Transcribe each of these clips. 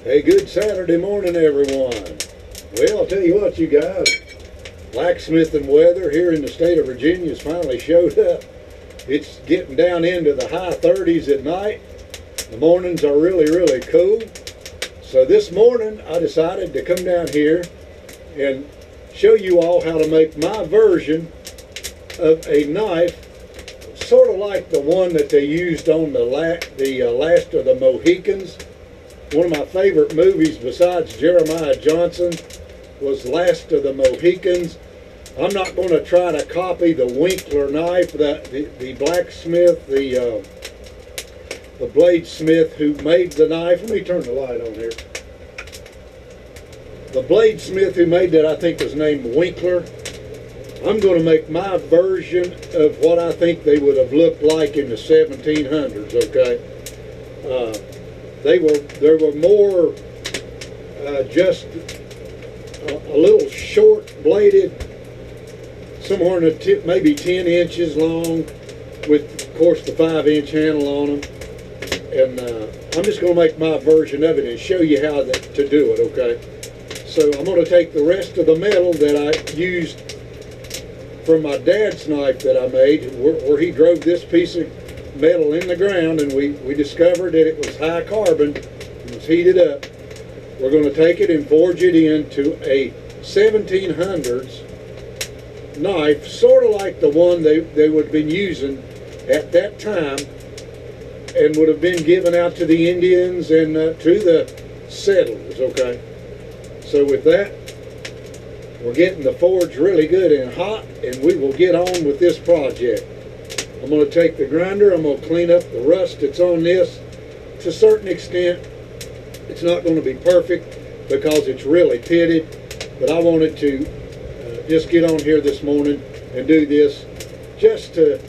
Hey, good Saturday morning, everyone. Well, I'll tell you what, you guys, blacksmithing weather here in the state of Virginia has finally showed up. It's getting down into the high 30s at night. The mornings are really, really cool. So this morning, I decided to come down here and show you all how to make my version of a knife, sort of like the one that they used on the last of the Mohicans. One of my favorite movies besides Jeremiah Johnson was Last of the Mohicans. I'm not going to try to copy the Winkler knife, the blacksmith, the bladesmith who made the knife. Let me turn the light on here. The bladesmith who made that, I think, was named Winkler. I'm going to make my version of what I think they would have looked like in the 1700s, okay? There were more just a little short bladed, somewhere in the tip, maybe 10 inches long, with of course the 5-inch handle on them. And I'm just going to make my version of it and show you how to do it, okay? So I'm going to take the rest of the metal that I used from my dad's knife that I made, where he drove this piece of metal in the ground, and we discovered that it was high carbon. It was heated up. We're going to take it and forge it into a 1700s knife, sort of like the one they would have been using at that time and would have been given out to the Indians and to the settlers, okay? So with that, we're getting the forge really good and hot, and we will get on with this project. I'm going to take the grinder, I'm going to clean up the rust that's on this. To a certain extent, it's not going to be perfect because it's really pitted, but I wanted to just get on here this morning and do this just to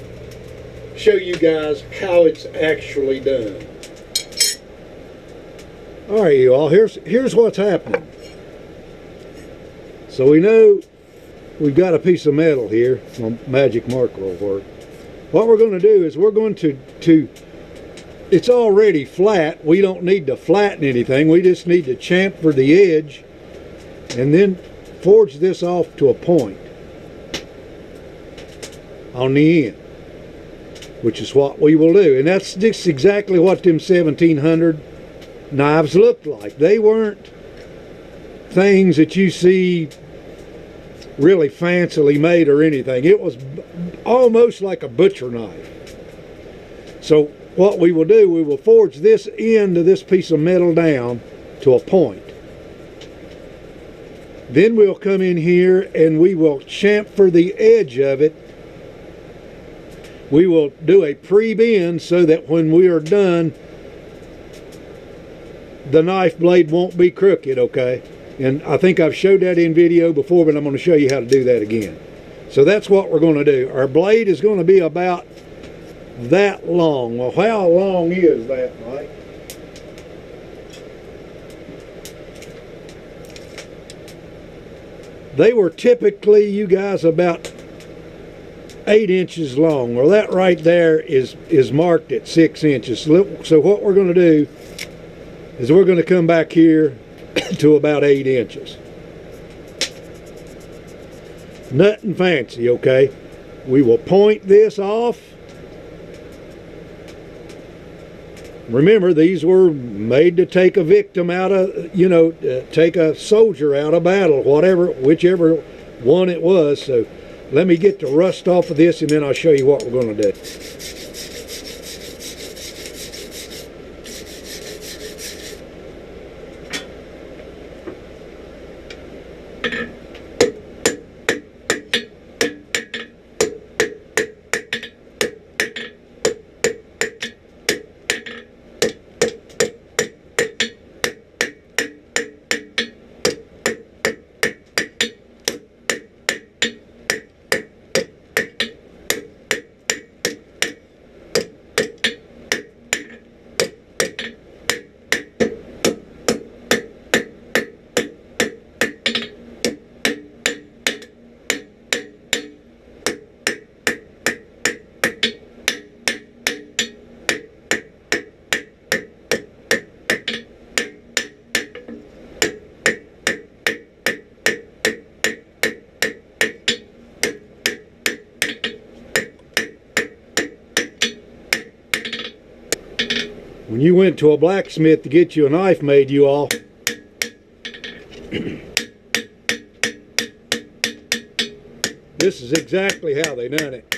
show you guys how it's actually done. All right, you all, here's what's happening. So we know we've got a piece of metal here. My magic marker will work. What we're going to do is we're going to it's already flat. We don't need to flatten anything. We just need to chamfer the edge and then forge this off to a point on the end, which is what we will do. And that's just exactly what them 1700 knives looked like. They weren't things that you see really fancily made or anything. It was almost like a butcher knife. So what we will do, we will forge this end of this piece of metal down to a point. Then we'll come in here and we will chamfer the edge of it. We will do a pre-bend so that when we are done, the knife blade won't be crooked, okay? And I think I've showed that in video before, but I'm going to show you how to do that again. So that's what we're going to do. Our blade is going to be about that long. Well, how long is that, Mike? They were typically, you guys, about 8 inches long. Well, that right there is marked at 6 inches. So what we're going to do is we're going to come back here to about 8 inches. Nothing fancy, okay? We will point this off. Remember, these were made to take a victim out of, take a soldier out of battle, whichever one it was. So let me get the rust off of this and then I'll show you what we're going to do. When you went to a blacksmith to get you a knife made, you all, this is exactly how they done it.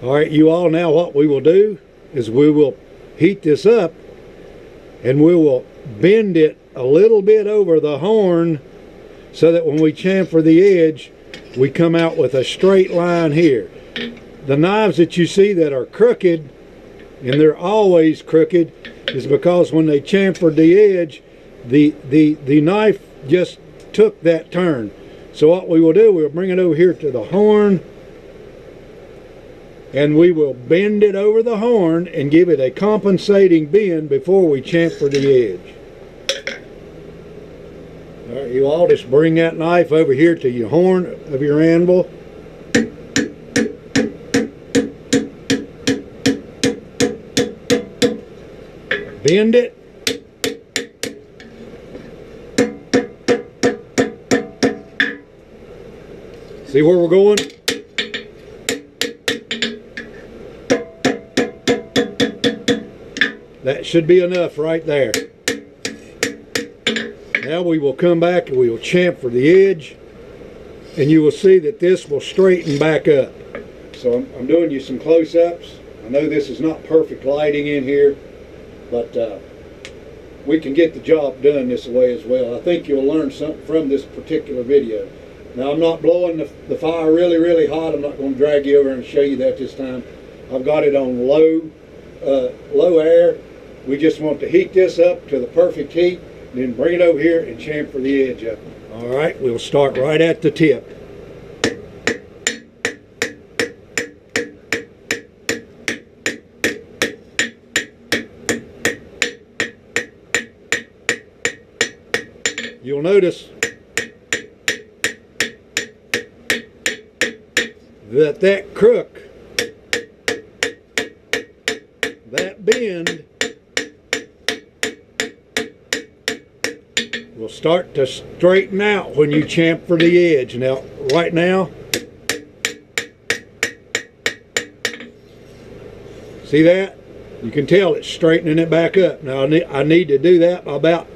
All right, you all, now what we will do is we will heat this up and we will bend it a little bit over the horn so that when we chamfer the edge, we come out with a straight line here. The knives that you see that are crooked, and they're always crooked, is because when they chamfered the edge, the knife just took that turn. So what we will do, we'll bring it over here to the horn, and we will bend it over the horn and give it a compensating bend before we chamfer the edge. All right, you all, just bring that knife over here to your horn of your anvil. Bend it. See where we're going? That should be enough right there. Now we will come back and we will chamfer the edge, and you will see that this will straighten back up. So I'm doing you some close-ups. I know this is not perfect lighting in here, but we can get the job done this way as well. I think you'll learn something from this particular video. Now, I'm not blowing the fire really hot. I'm not going to drag you over and show you that this time. I've got it on low air. We just want to heat this up to the perfect heat, and then bring it over here and chamfer the edge up. All right, we'll start right at the tip. You'll notice that crook, that bend, will start to straighten out when you chamfer the edge. Now, right now, see that? You can tell it's straightening it back up. Now, I need to do that about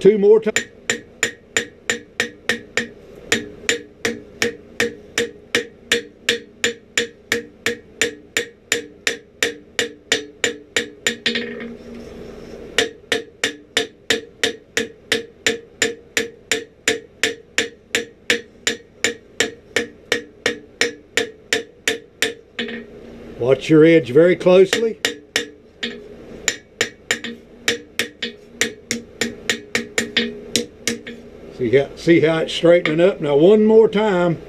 2 more times. Watch your edge very closely. See how it's straightening up? Now one more time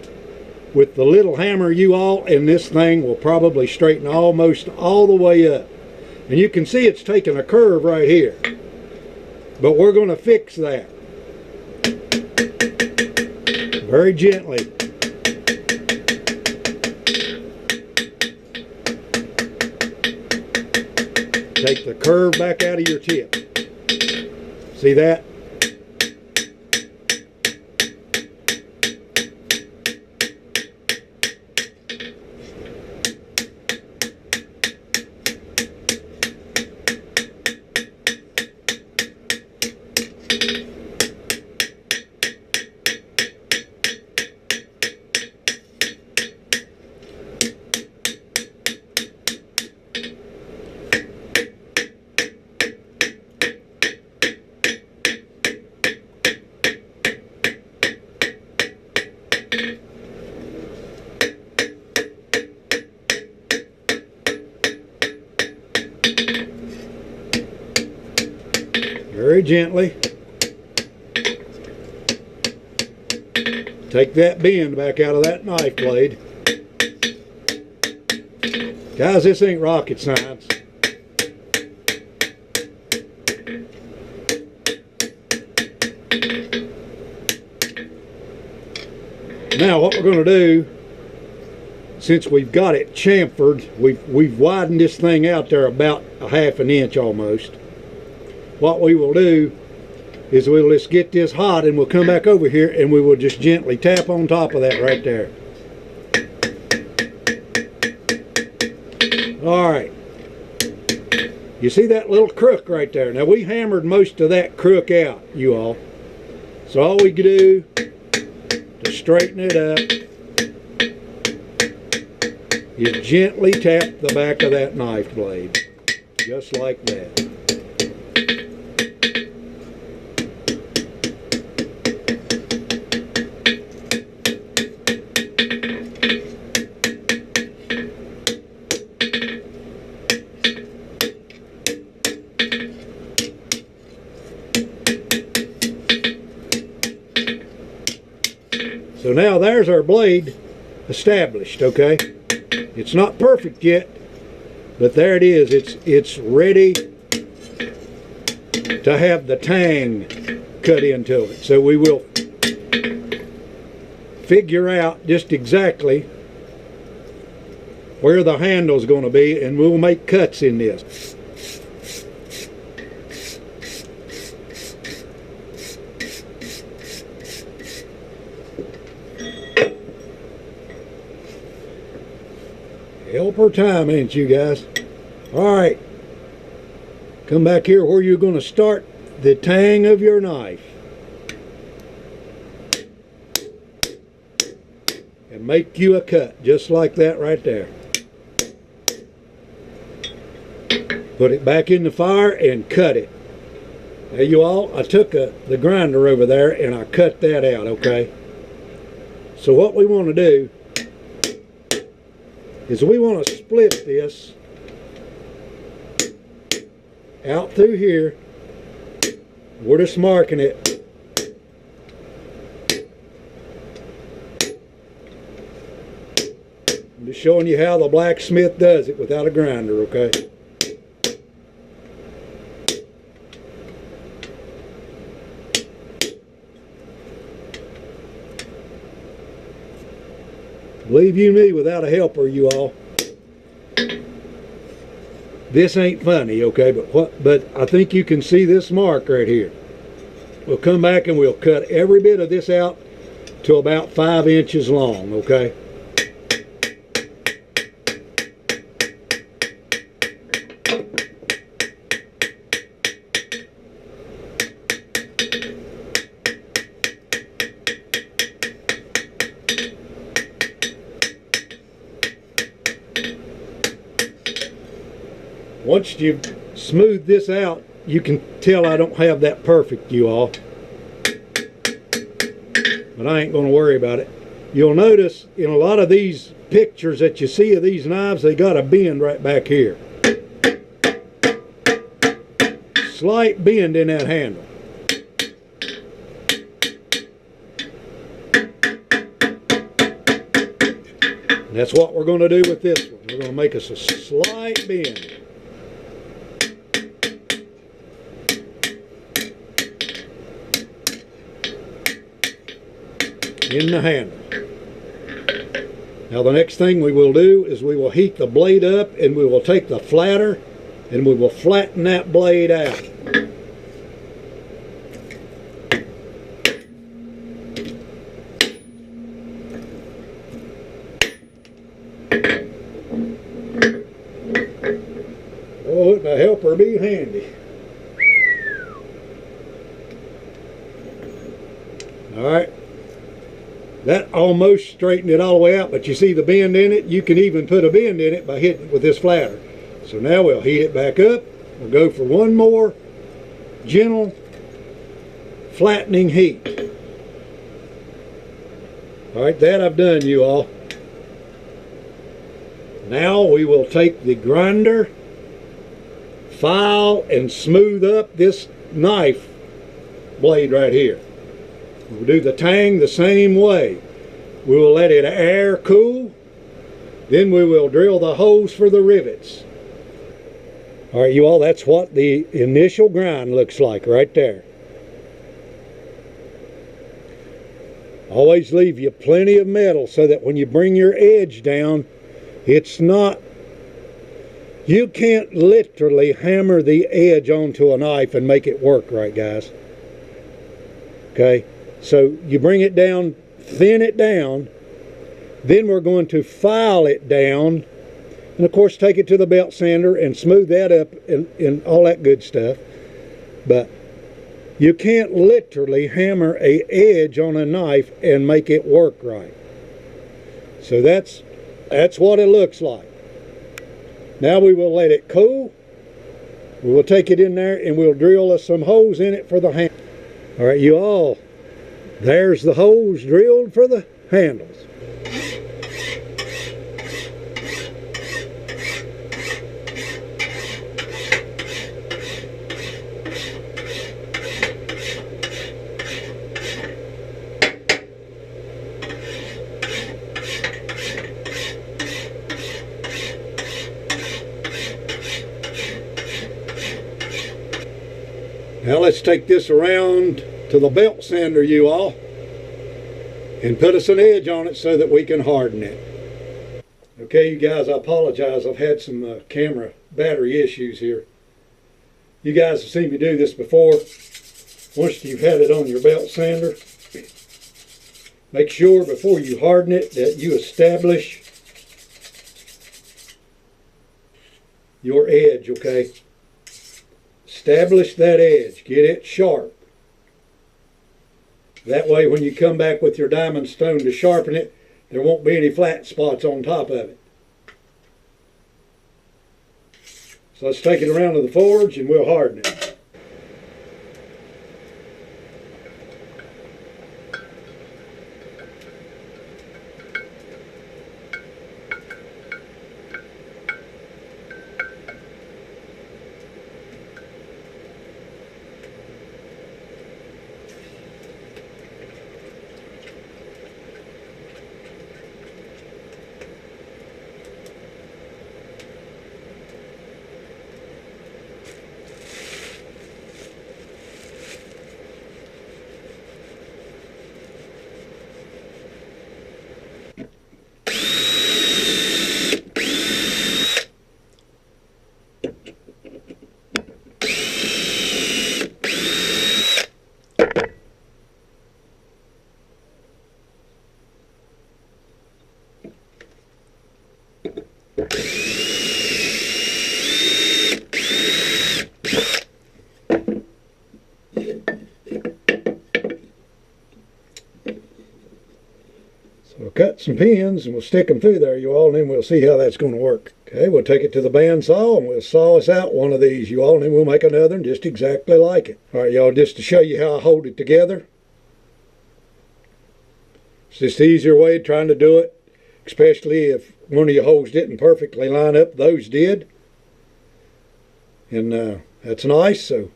with the little hammer, you all, and this thing will probably straighten almost all the way up. And you can see it's taking a curve right here. But we're going to fix that very gently. Take the curve back out of your tip. See that? very gently. Take that bend back out of that knife blade. Guys, this ain't rocket science. Now what we're going to do, since we've got it chamfered, we've widened this thing out there about a ½ an inch almost. What we will do is we'll just get this hot and we'll come back over here and we will just gently tap on top of that right there. Alright. You see that little crook right there? Now we hammered most of that crook out, you all. So all we can do to straighten it up is gently tap the back of that knife blade. Just like that. So now there's our blade established, okay? It's not perfect yet, but there it is. It's ready to have the tang cut into it. So we will figure out just exactly where the handle's going to be, and we'll make cuts in this. Helper time, ain't you guys? Alright. Come back here where you're going to start the tang of your knife. And make you a cut, just like that right there. Put it back in the fire and cut it. Now you all, I took the grinder over there and I cut that out, okay? So what we want to do is we want to split this out through here. We're just marking it. I'm just showing you how the blacksmith does it without a grinder, okay? Believe you me, without a helper, you all, this ain't funny, okay? But I think you can see this mark right here. We'll come back and we'll cut every bit of this out to about 5 inches long, okay? Once you smooth this out, you can tell I don't have that perfect, you all. But I ain't going to worry about it. You'll notice in a lot of these pictures that you see of these knives, they got a bend right back here. Slight bend in that handle. And that's what we're going to do with this one. We're going to make us a slight bend. In the handle. Now the next thing we will do is we will heat the blade up and we will take the flatter and we will flatten that blade out. Oh, wouldn't a helper be handy? Alright. That almost straightened it all the way out, but you see the bend in it? You can even put a bend in it by hitting it with this flatter. So now we'll heat it back up. We'll go for one more gentle flattening heat. Alright, that I've done, you all. Now we will take the grinder, file and smooth up this knife blade right here. We'll do the tang the same way. We will let it air cool, then we will drill the holes for the rivets. All right, you all, that's what the initial grind looks like right there. Always leave you plenty of metal so that when you bring your edge down, it's not, you can't literally hammer the edge onto a knife and make it work right, guys. Okay, so you bring it down, thin it down, then we're going to file it down, and of course take it to the belt sander and smooth that up and all that good stuff. But you can't literally hammer an edge on a knife and make it work right. So that's what it looks like. Now we will let it cool. We will take it in there and we'll drill some holes in it for the handle. All right, you all, there's the holes drilled for the handles. Now let's take this around to the belt sander, you all, and put us an edge on it so that we can harden it. Okay, you guys, I apologize. I've had some camera battery issues here. You guys have seen me do this before. Once you've had it on your belt sander, make sure before you harden it that you establish your edge, okay? Establish that edge, get it sharp. That way when you come back with your diamond stone to sharpen it, there won't be any flat spots on top of it. So let's take it around to the forge and we'll harden it. We'll cut some pins and we'll stick them through there, you all, and then we'll see how that's going to work. Okay, we'll take it to the bandsaw and we'll saw us out one of these, you all, and then we'll make another one just exactly like it. All right, y'all, just to show you how I hold it together. It's just the easier way of trying to do it, especially if one of your holes didn't perfectly line up. Those did. And that's nice. So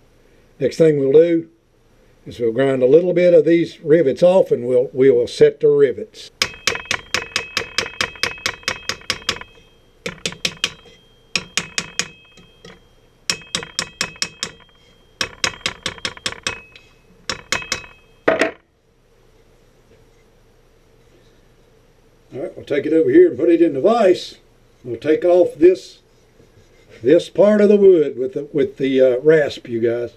next thing we'll do is we'll grind a little bit of these rivets off and we will set the rivets. All right, we'll take it over here and put it in the vise. We'll take off this part of the wood with the rasp, you guys.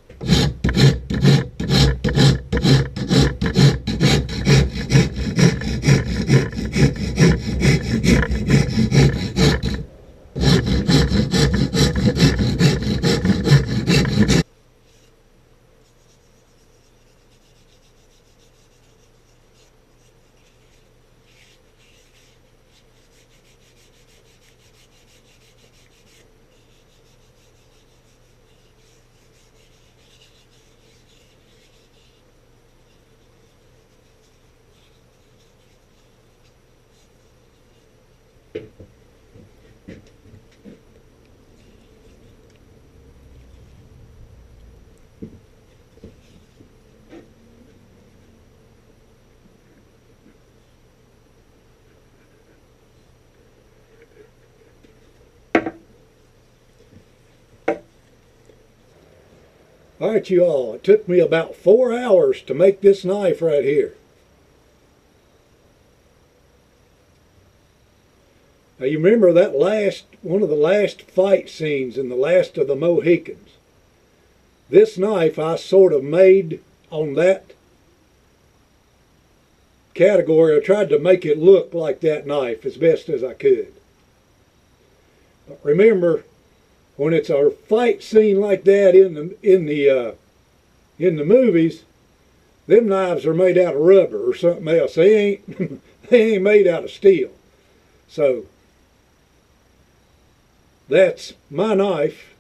All right, you all, it took me about 4 hours to make this knife right here. Now you remember that one of the last fight scenes in the last of the Mohicans. This knife I sort of made on that category. I tried to make it look like that knife as best as I could. But remember, when it's a fight scene like that in the movies, them knives are made out of rubber or something else. They ain't made out of steel. So that's my knife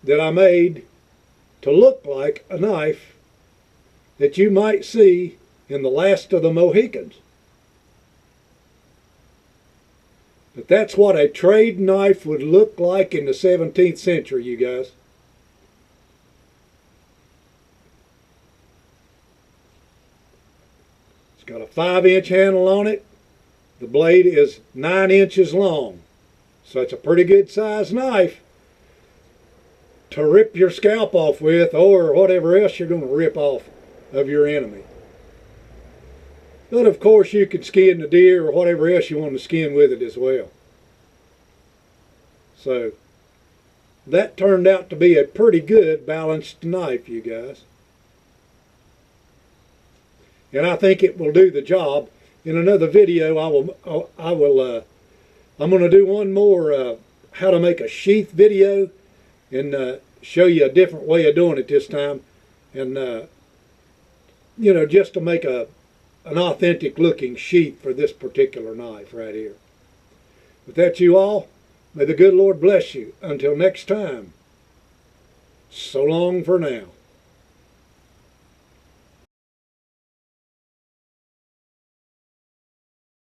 that I made to look like a knife that you might see in the last of the Mohicans. But that's what a trade knife would look like in the 17th century, you guys. It's got a 5-inch handle on it. The blade is 9 inches long. So it's a pretty good sized knife to rip your scalp off with, or whatever else you're going to rip off of your enemy. But of course you could skin the deer or whatever else you want to skin with it as well. So that turned out to be a pretty good balanced knife, you guys. And I think it will do the job. In another video I'm going to do one more how to make a sheath video and show you a different way of doing it this time. And you know, just to make an authentic looking sheath for this particular knife right here. With that, you all, may the good Lord bless you. Until next time, so long for now.